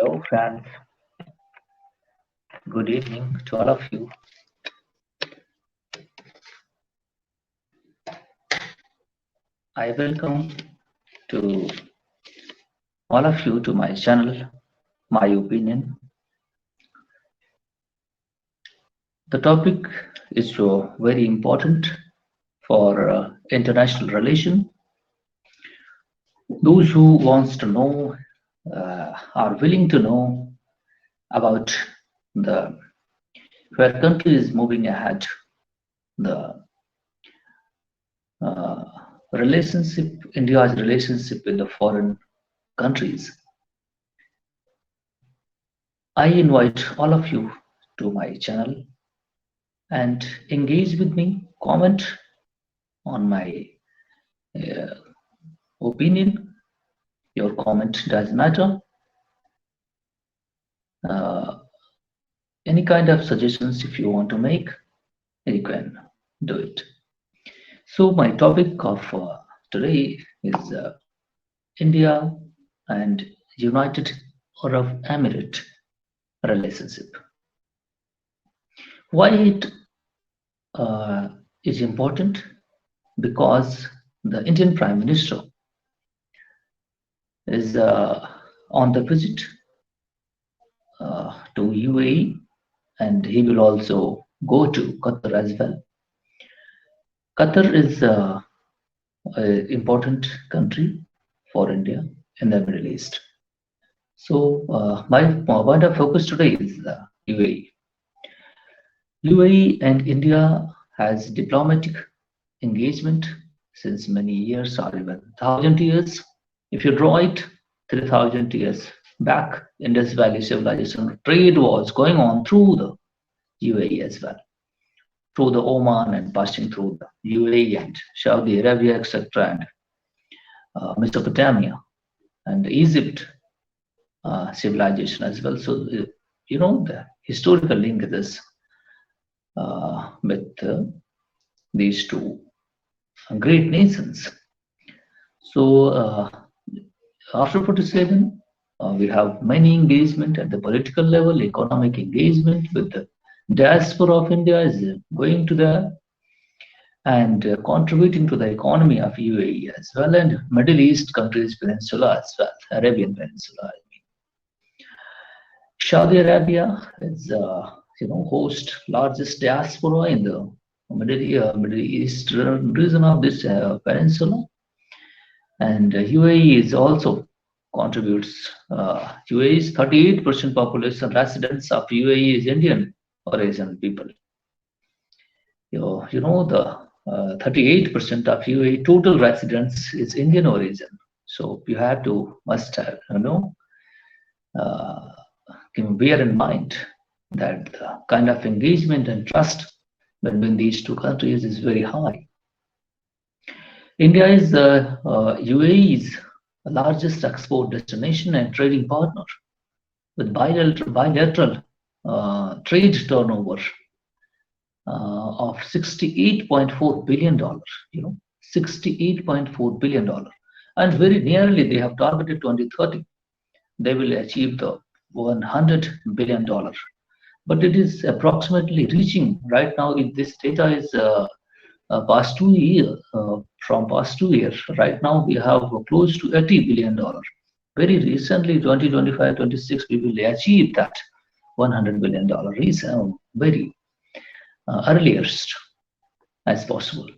Hello, friends. Good evening to all of you. I welcome to all of you to my channel, My Opinion. The topic is very important for international relation. Those who wants to know are willing to know about the where country is moving ahead, the uh, India's relationship with the foreign countries. I invite all of you to my channel and engage with me, comment on my uh, opinion. Your comment does matter. Uh, any kind of suggestions if you want to make, you can do it. So my topic of today is India and United Arab Emirates relationship. Why it is important? Because the Indian Prime Minister is on the visit to UAE, and he will also go to Qatar as well. Qatar is an important country for India in the Middle East. So my point of focus today is UAE. UAE and India has diplomatic engagement since many years or even 1,000 years. If you draw it 3,000 years back, Indus Valley civilization trade was going on through the UAE as well, through the Oman and passing through the UAE and Saudi Arabia, etc., and Mesopotamia and Egypt civilization as well. So, the historical link is with these two great nations. So, after 47, we have many engagement at the political level, economic engagement with the diaspora of India is going to the and contributing to the economy of UAE as well, and Middle East countries peninsula as well, Arabian Peninsula. Saudi Arabia is host largest diaspora in the Middle East region of this peninsula, and UAE is also contributes. UAE's 38% population residents of UAE is Indian origin people. The 38% of UAE total residents is Indian origin. So you must have bear in mind that the kind of engagement and trust between these two countries is very high. India is UAE's largest export destination and trading partner, with bilateral trade turnover of $68.4 billion. $68.4 billion, and very nearly they have targeted 2030. They will achieve the $100 billion, but it is approximately reaching right now. If this data is past 2 years, from past 2 years, right now we have close to $80 billion. Very recently, 2025, 26, we will achieve that $100 billion very earliest as possible.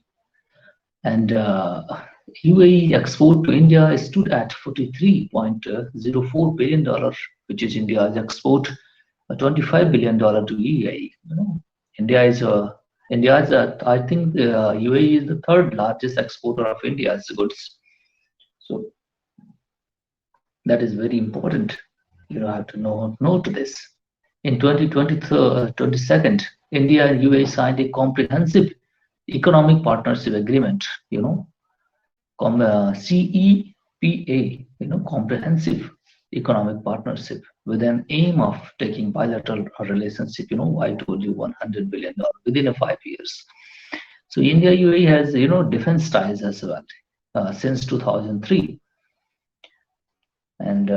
And UAE export to India stood at $43.04 billion, which is India's export $25 billion to UAE. I think UAE is the third largest exporter of India's goods. So that is very important. You have to note this. In 2022, India and UAE signed a comprehensive economic partnership agreement. CEPA. Comprehensive economic partnership with an aim of taking bilateral relationship. I told you $100 billion within 5 years. So India UAE has defense ties as well since 2003, and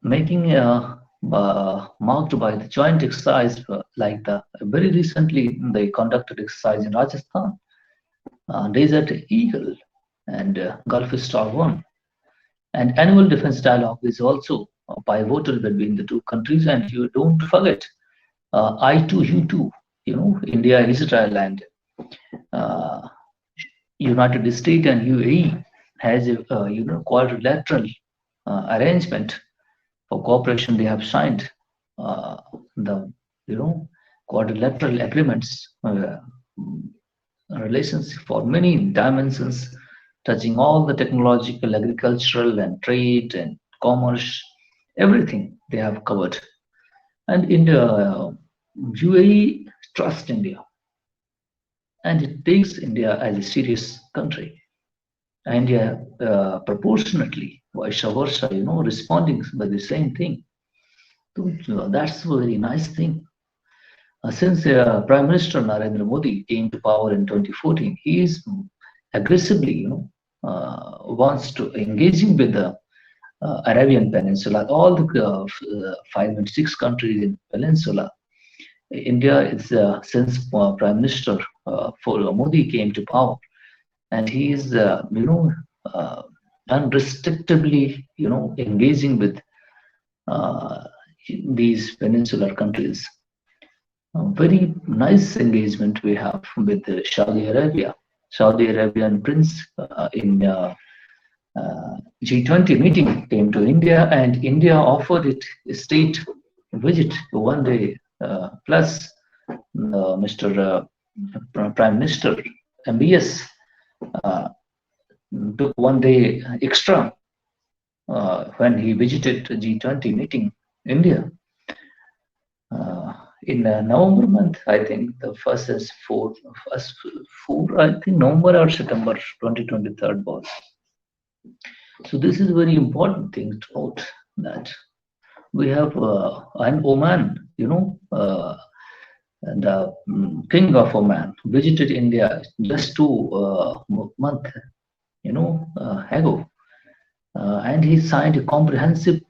making marked by the joint exercise, like the very recently they conducted exercise in Rajasthan, Desert Eagle, and Gulf Star One. And annual defense dialogue is also pivotal between the two countries. And you don't forget I2U2, India, Israel, and uh, United States and UAE has a quadrilateral arrangement for cooperation. They have signed the quadrilateral agreements, relations for many dimensions, touching all the technological, agricultural, and trade and commerce, everything they have covered. And India, UAE trust India, and it takes India as a serious country. India proportionately, vice versa, responding by the same thing. So that's a very nice thing. Since Prime Minister Narendra Modi came to power in 2014, he is aggressively, wants to engaging with the Arabian Peninsula, all the 5 and 6 countries in Peninsula. India is since Prime Minister for Modi came to power, and he is uh, unrestrictedly engaging with uh, these peninsular countries. Very nice engagement we have with Saudi Arabia. Saudi Arabian prince in G20 meeting came to India, and India offered it a state visit 1 day plus. Mr. Prime Minister MBS uh, took 1 day extra when he visited G20 meeting India. In November month, I think the first four, I think November or September 2023 was. So this is a very important thing to note that we have an Oman, the king of Oman visited India just 2 months, ago, and he signed a comprehensive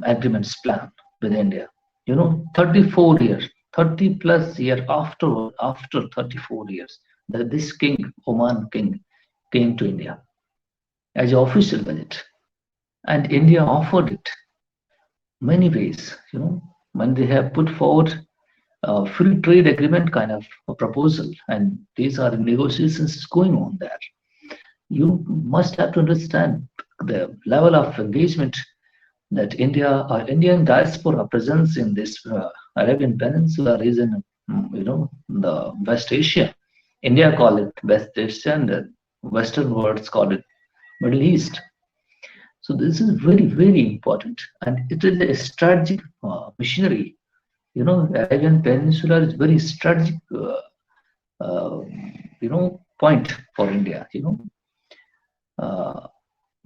agreements plan with India. 34 years, 30 plus year after 34 years, that this king, Oman king, came to India as an official visit, and India offered it many ways. When they have put forward a free trade agreement kind of a proposal, and these are negotiations going on there. You must have to understand the level of engagement that India or Indian diaspora presence in this Arabian Peninsula region, the West Asia. India call it West Asia, and the Western worlds call it Middle East. So this is very, very important, and it is a strategic machinery. Arabian Peninsula is very strategic, point for India.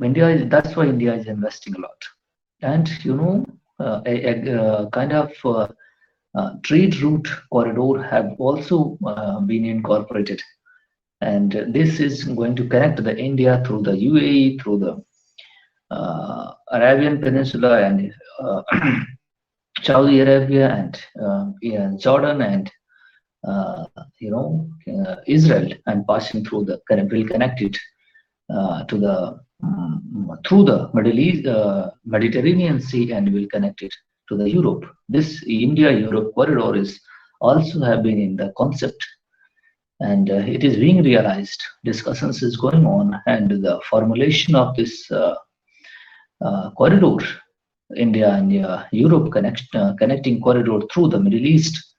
India that's why India is investing a lot, and a kind of trade route corridor have also been incorporated, and this is going to connect the India through the UAE, through the Arabian Peninsula, and Saudi Arabia, and Jordan, and Israel, and passing through will connect it to the through the Middle East, Mediterranean Sea, and will connect it to the Europe. This India-Europe corridor is also have been in the concept, and it is being realized. Discussions is going on, and the formulation of this corridor, India and Europe connecting corridor through the Middle East,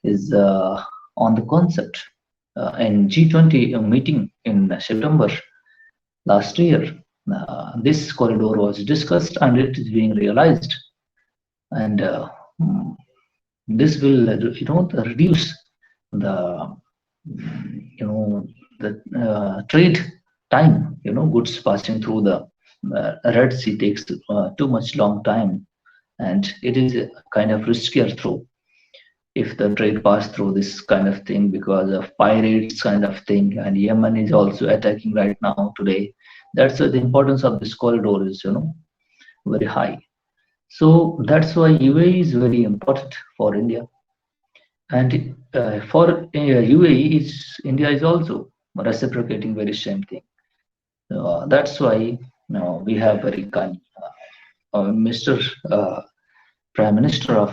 is on the concept. In G20 meeting in September last year, this corridor was discussed, and it is being realized, and this will reduce the trade time. Goods passing through the Red Sea takes too much long time, and it is a kind of riskier through if the trade pass through this kind of thing, because of pirates kind of thing, and Yemen is also attacking right now today. That's why the importance of this corridor is very high. So that's why UAE is very important for India. And for UAE, India is also reciprocating very same thing. That's why we have very kind Mr. Uh, Prime Minister of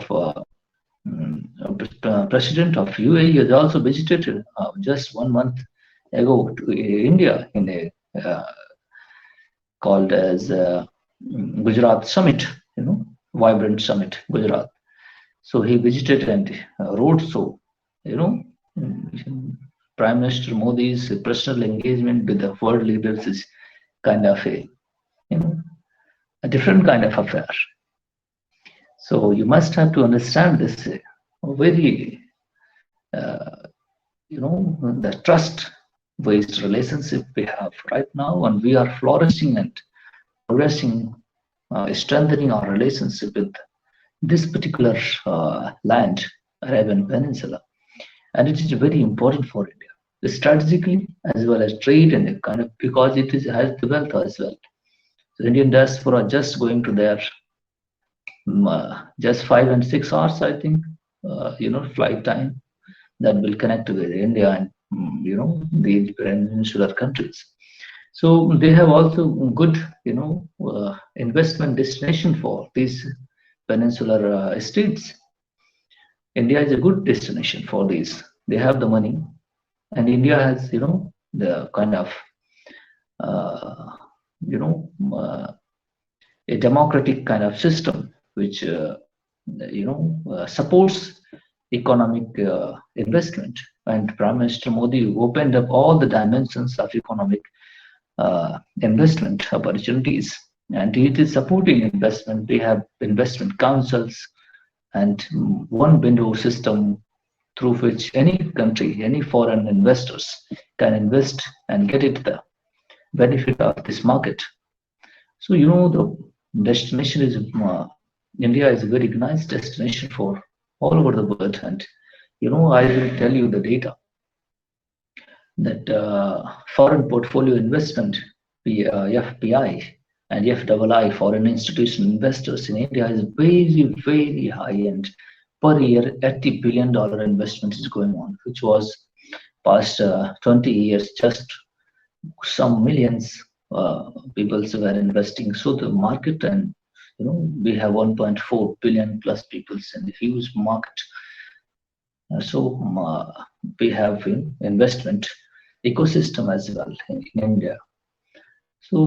President of UAE has also visited just 1 month ago to India in a called as Gujarat Summit, vibrant summit, Gujarat. So he visited and wrote so, you know, Prime Minister Modi's personal engagement with the world leaders is kind of you know, a different kind of affair. So you must have to understand this very, uh, the trust-based relationship we have right now, and we are flourishing and progressing, strengthening our relationship with this particular land, Arabian Peninsula, and it is very important for India, strategically as well as trade and kind of because it is has the wealth as well. So Indian diaspora just going to there just 5 and 6 hours, I think, flight time that will connect with India and the peninsular countries. So they have also good, investment destination for these peninsular states. India is a good destination for these. They have the money, and India has, the kind of, uh, you know, uh, a democratic kind of system which, supports economic investment. And Prime Minister Modi opened up all the dimensions of economic investment opportunities, and it is supporting investment. They have investment councils and one window system through which any country, any foreign investors can invest and get it the benefit of this market. So the destination is India is a very nice destination for all over the world, and I will tell you the data that foreign portfolio investment, FPI and FII, foreign institutional investors in India is very, very high, and per year $80 billion investment is going on, which was past 20 years just some millions people were investing. So the market, and we have 1.4 billion plus people in the huge market. So we have investment ecosystem as well in India. So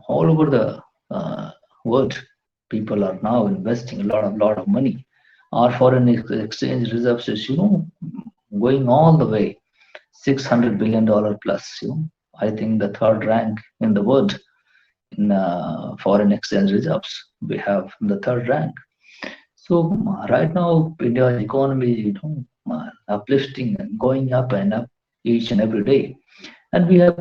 all over the world, people are now investing a lot of money. Our foreign exchange reserves is going all the way $600 billion plus. I think the third rank in the world in foreign exchange reserves. We have the third rank. So right now, India's economy, uplifting and going up and up each and every day. And we have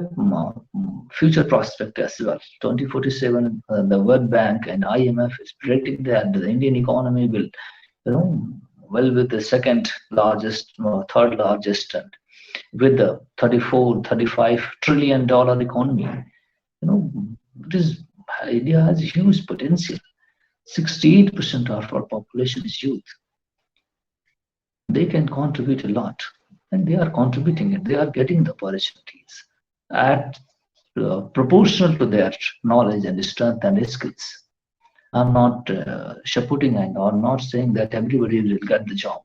future prospect as well. 2047, the World Bank and IMF is predicting that the Indian economy will, well, with the second largest, third largest, and with the 34, $35 trillion economy, it is India has huge potential. 68% of our population is youth. They can contribute a lot, and they are contributing it. They are getting the opportunities at proportional to their knowledge and strength and skills. I'm not shaping and I'm not saying that everybody will get the job,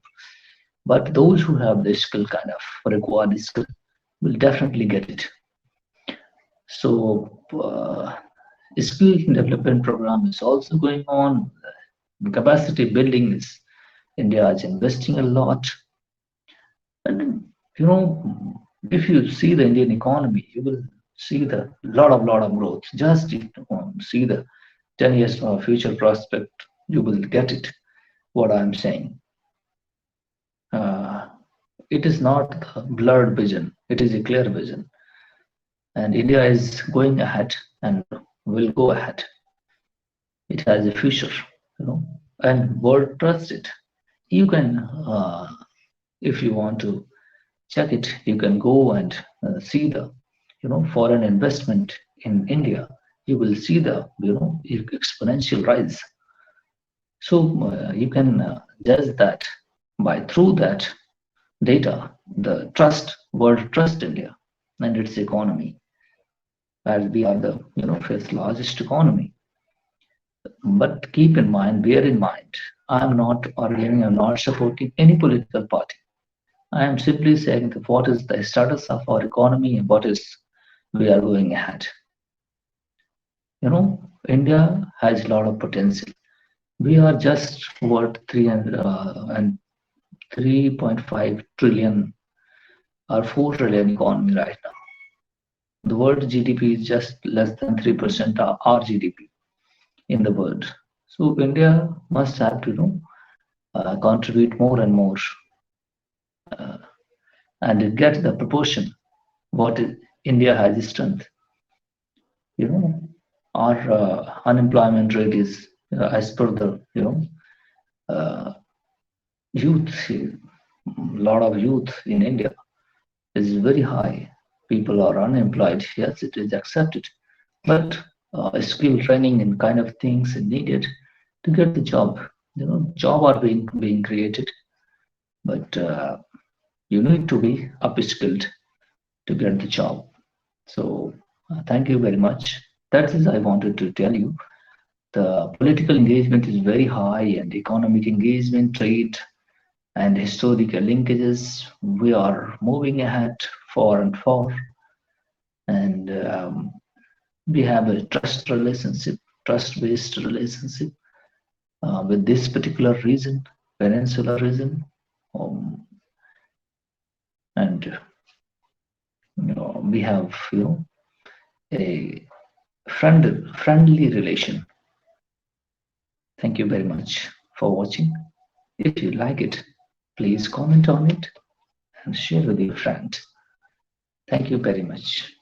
but those who have the skill, kind of required skill, will definitely get it. So skill development program is also going on. The capacity building is India is investing a lot. And if you see the Indian economy, you will see the lot of growth. Just see the 10 years future prospect, you will get it. What I'm saying. It is not a blurred vision. It is a clear vision. And India is going ahead and will go ahead. It has a future, and world trusts it. You can, if you want to check it, you can go and see the, foreign investment in India. You will see the, exponential rise. So you can judge that by through that data, the trust world trust India and its economy, as we are the fifth largest economy. But keep in mind, bear in mind, I'm not arguing, I'm not supporting any political party. I am simply saying that what is the status of our economy and what is we are going ahead. India has a lot of potential. We are just worth 300 and 3.5 trillion or 4 trillion economy right now. The world GDP is just less than 3% of our GDP in the world. So India must have to contribute more and more, uh, and it gets the proportion what India has strength. You know, our unemployment rate is as per the uh, youth, a lot of youth in India is very high. People are unemployed. Yes, it is accepted, but skill training and kind of things needed to get the job. Job are being created, but you need to be upskilled to get the job. So thank you very much. That is I wanted to tell you. The political engagement is very high, and economic engagement, trade, and historical linkages. We are moving ahead far and far, and we have a trust relationship, trust-based relationship with this particular region, peninsula region, um, and we have a friendly relation. Thank you very much for watching. If you like it, please comment on it and share with your friend. Thank you very much.